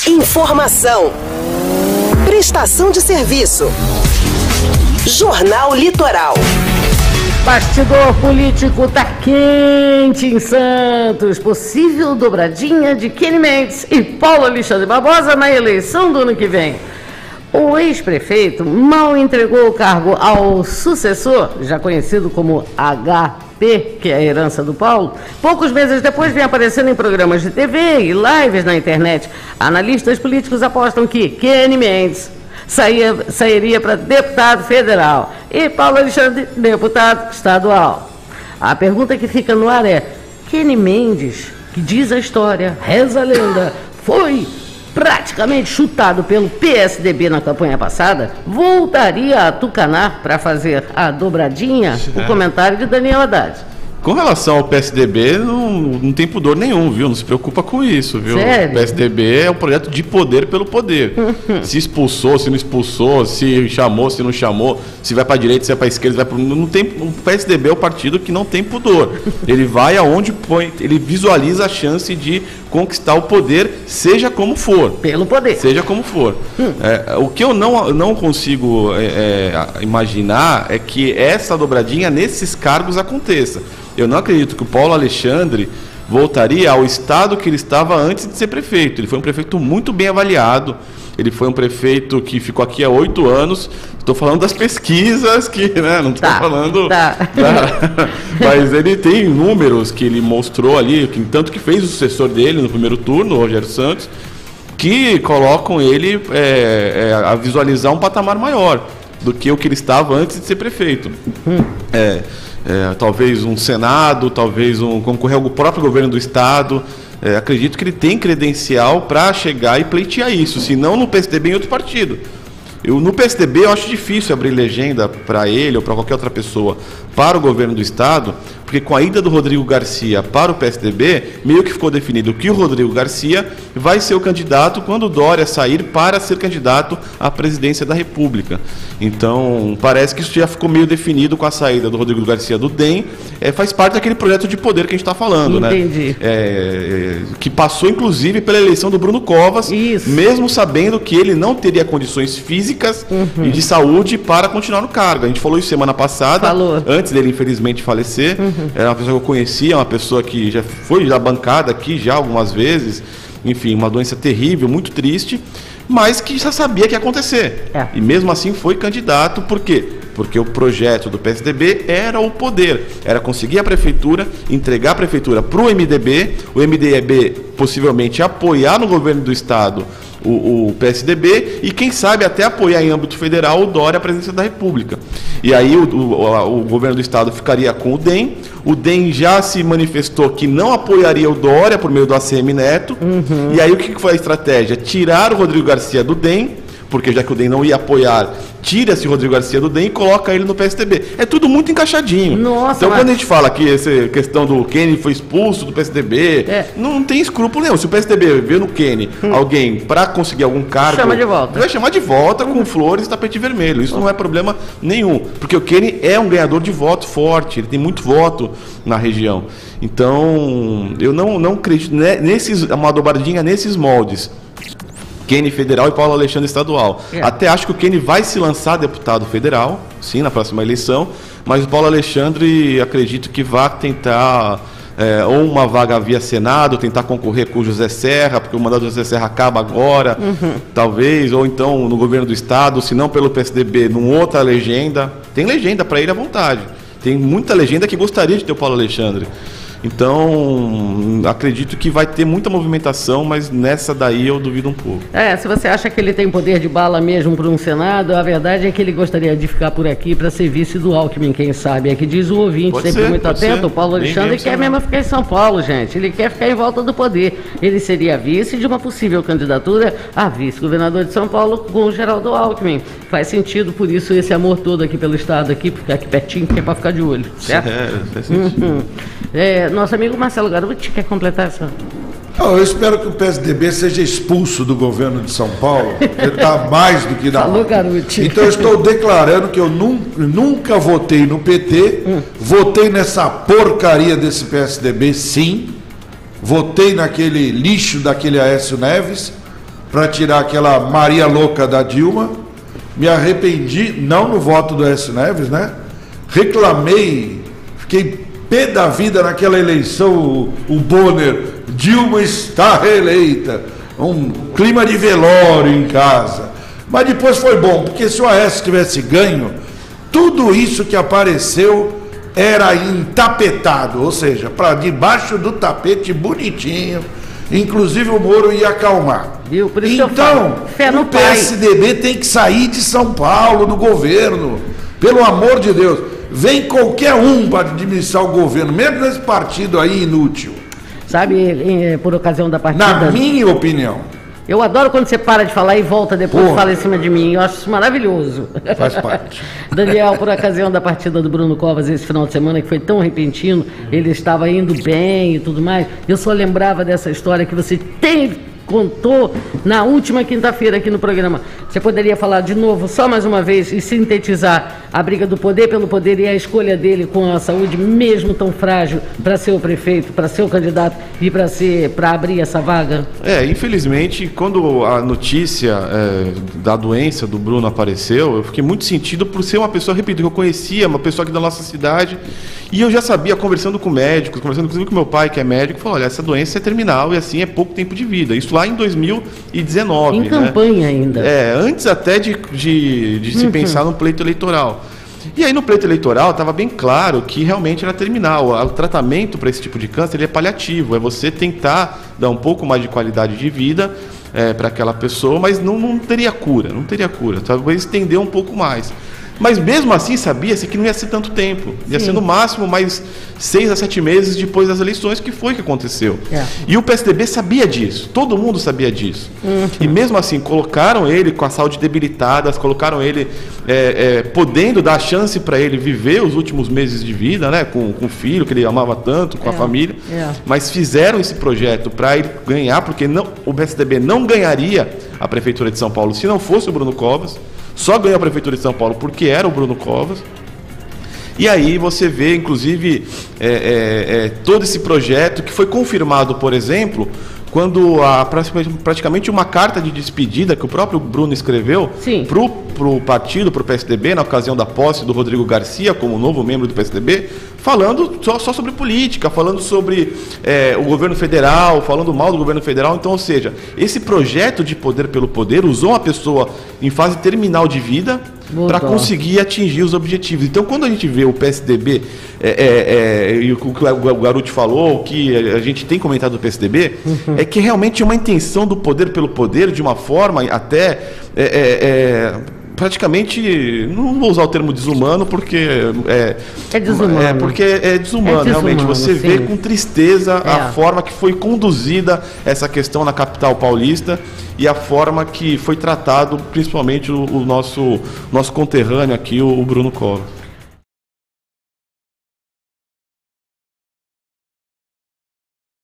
Informação. Prestação de serviço. Jornal Litoral. Bastidor político tá quente em Santos. Possível dobradinha de Kenny Mendes e Paulo Alexandre Barbosa na eleição do ano que vem. O ex-prefeito mal entregou o cargo ao sucessor, já conhecido como HP, que é a herança do Paulo. Poucos meses depois vem aparecendo em programas de TV e lives na internet. Analistas políticos apostam que Kenny Mendes sairia para deputado federal e Paulo Alexandre, deputado estadual. A pergunta que fica no ar é: Kenny Mendes, que diz a história, reza a lenda, foi praticamente chutado pelo PSDB na campanha passada, voltaria a tucanar para fazer a dobradinha? O comentário de Daniel Haddad. Com relação ao PSDB, não tem pudor nenhum, viu? Não se preocupa com isso, viu? Sério? O PSDB é um projeto de poder pelo poder. Se expulsou, se não expulsou, se chamou, se não chamou, se vai para a direita, se vai para a esquerda, se vai para... Não tem... O PSDB é o partido que não tem pudor. Ele vai aonde põe, ele visualiza a chance de conquistar o poder, seja como for. Pelo poder. Seja como for. O que eu não consigo imaginar é que essa dobradinha nesses cargos aconteça. Eu não acredito que o Paulo Alexandre voltaria ao estado que ele estava antes de ser prefeito. Ele foi um prefeito muito bem avaliado. Ele foi um prefeito que ficou aqui há 8 anos. Estou falando das pesquisas, que, né, não estou falando... Mas ele tem números que ele mostrou ali, tanto que fez o sucessor dele no primeiro turno, o Rogério Santos, que colocam ele a visualizar um patamar maior do que o que ele estava antes de ser prefeito. Talvez um Senado, talvez concorrer ao próprio governo do Estado. Acredito que ele tem credencial para chegar e pleitear isso, se não no PSDB, em outro partido. No PSDB eu acho difícil abrir legenda para ele ou para qualquer outra pessoa para o governo do Estado, porque com a ida do Rodrigo Garcia para o PSDB, meio que ficou definido que o Rodrigo Garcia vai ser o candidato quando o Dória sair para ser candidato à presidência da República. Então, parece que isso já ficou meio definido com a saída do Rodrigo Garcia do DEM. Faz parte daquele projeto de poder que a gente está falando, Entendi. né? Que passou, inclusive, pela eleição do Bruno Covas, mesmo sabendo que ele não teria condições físicas e de saúde para continuar no cargo. A gente falou isso semana passada, antes dele, infelizmente, falecer. Era uma pessoa que eu conhecia, uma pessoa que já foi bancada aqui já algumas vezes. Enfim, uma doença terrível, muito triste, mas que já sabia que ia acontecer. E mesmo assim foi candidato. Por quê? Porque o projeto do PSDB era o poder, era conseguir a prefeitura, entregar a prefeitura para o MDB possivelmente apoiar no governo do Estado o PSDB e quem sabe até apoiar em âmbito federal o Dória à presidência da República. E aí o governo do Estado ficaria com o DEM. O DEM já se manifestou que não apoiaria o Dória por meio do ACM Neto. E aí o que foi a estratégia? Tirar o Rodrigo Garcia do DEM, porque já que o DEM não ia apoiar, tira-se o Rodrigo Garcia do DEM e coloca ele no PSDB. É tudo muito encaixadinho. Então, quando a gente fala que essa questão do Kenny foi expulso do PSDB, não tem escrúpulo nenhum. Se o PSDB vê no Kenny alguém para conseguir algum cargo, chama de volta. Vai chamar de volta com flores e tapete vermelho. Isso não é problema nenhum, porque o Kenny é um ganhador de voto forte, ele tem muito voto na região. Então, eu não acredito uma dobradinha nesses moldes. Kenny federal e Paulo Alexandre estadual. Até acho que o Kenny vai se lançar deputado federal, sim, na próxima eleição, mas o Paulo Alexandre acredito que vai tentar ou uma vaga via Senado, tentar concorrer com o José Serra, porque o mandato do José Serra acaba agora, talvez, ou então no governo do Estado, se não pelo PSDB, numa outra legenda. Tem legenda para ele à vontade. Tem muita legenda que gostaria de ter o Paulo Alexandre. Então, acredito que vai ter muita movimentação, mas nessa daí eu duvido um pouco. Se você acha que ele tem poder de bala mesmo para um Senado, a verdade é que ele gostaria de ficar por aqui para ser vice do Alckmin, quem sabe. É que diz o ouvinte, sempre muito atento, o Paulo Alexandre quer mesmo ficar em São Paulo, gente. Ele quer ficar em volta do poder. Ele seria vice de uma possível candidatura a vice-governador de São Paulo com o Geraldo Alckmin. Faz sentido, por isso, esse amor todo aqui pelo Estado, aqui, ficar aqui pertinho, que é para ficar de olho, certo? Faz sentido. Nosso amigo Marcelo Garuti quer completar essa... Eu espero que o PSDB seja expulso do governo de São Paulo. Ele está mais do que na hora. Então eu estou declarando que eu nunca votei no PT, votei nessa porcaria desse PSDB, sim, votei naquele lixo daquele Aécio Neves, para tirar aquela Maria louca da Dilma. Me arrependi, não no voto do Aécio Neves, né? Reclamei, fiquei pé da vida naquela eleição, o Bonner, Dilma está reeleita, um clima de velório em casa. Mas depois foi bom, porque se o Aécio tivesse ganho, tudo isso que apareceu era entapetado, ou seja, para debaixo do tapete bonitinho, inclusive o Moro ia acalmar. Viu? Por isso então, o PSDB tem que sair de São Paulo, do governo, pelo amor de Deus. Vem qualquer um para administrar o governo, mesmo nesse partido aí inútil. Sabe, por ocasião da partida... Na minha opinião. Eu adoro quando você para de falar e volta depois e fala em cima de mim. Eu acho isso maravilhoso. Faz parte. Daniel, por ocasião da partida do Bruno Covas esse final de semana, que foi tão repentino, ele estava indo bem e tudo mais, eu só lembrava dessa história que você contou na última quinta-feira aqui no programa. Você poderia falar de novo, só mais uma vez, e sintetizar a briga do poder pelo poder e a escolha dele com a saúde mesmo tão frágil para ser o prefeito, para ser o candidato e para abrir essa vaga? Infelizmente, quando a notícia da doença do Bruno apareceu, eu fiquei muito sentido por ser uma pessoa, repito, que eu conhecia, uma pessoa aqui da nossa cidade, e eu já sabia, conversando com médicos, conversando inclusive com meu pai, que é médico, falou, olha, essa doença é terminal e assim é pouco tempo de vida. Isso lá em 2019. Em campanha ainda. Antes até de se pensar no pleito eleitoral. E aí no pleito eleitoral estava bem claro que realmente era terminal. O tratamento para esse tipo de câncer ele é paliativo, é você tentar dar um pouco mais de qualidade de vida para aquela pessoa, mas não teria cura, talvez estender um pouco mais. Mas mesmo assim sabia-se que não ia ser tanto tempo. Ia ser no máximo mais 6 a 7 meses depois das eleições, que foi que aconteceu. E o PSDB sabia disso, todo mundo sabia disso. E mesmo assim, colocaram ele com a saúde debilitada, colocaram ele podendo dar a chance para ele viver os últimos meses de vida, né, com o filho, que ele amava tanto, com a família. Mas fizeram esse projeto para ele ganhar, porque o PSDB não ganharia a Prefeitura de São Paulo se não fosse o Bruno Covas. Só ganhou a Prefeitura de São Paulo porque era o Bruno Covas. E aí você vê, inclusive, todo esse projeto que foi confirmado, por exemplo, quando praticamente uma carta de despedida que o próprio Bruno escreveu para o partido, para o PSDB, na ocasião da posse do Rodrigo Garcia como novo membro do PSDB, falando só sobre política, falando sobre o governo federal, falando mal do governo federal. Então, ou seja, esse projeto de poder pelo poder usou uma pessoa em fase terminal de vida para conseguir atingir os objetivos. Então, quando a gente vê o PSDB, e o que o Garuti falou, o que a gente tem comentado do PSDB, é que realmente é uma intenção do poder pelo poder, de uma forma até praticamente, não vou usar o termo desumano, porque é desumano. Porque é desumano, realmente. Você vê com tristeza a forma que foi conduzida essa questão na capital paulista e a forma que foi tratado, principalmente o nosso conterrâneo aqui, o Bruno Covas.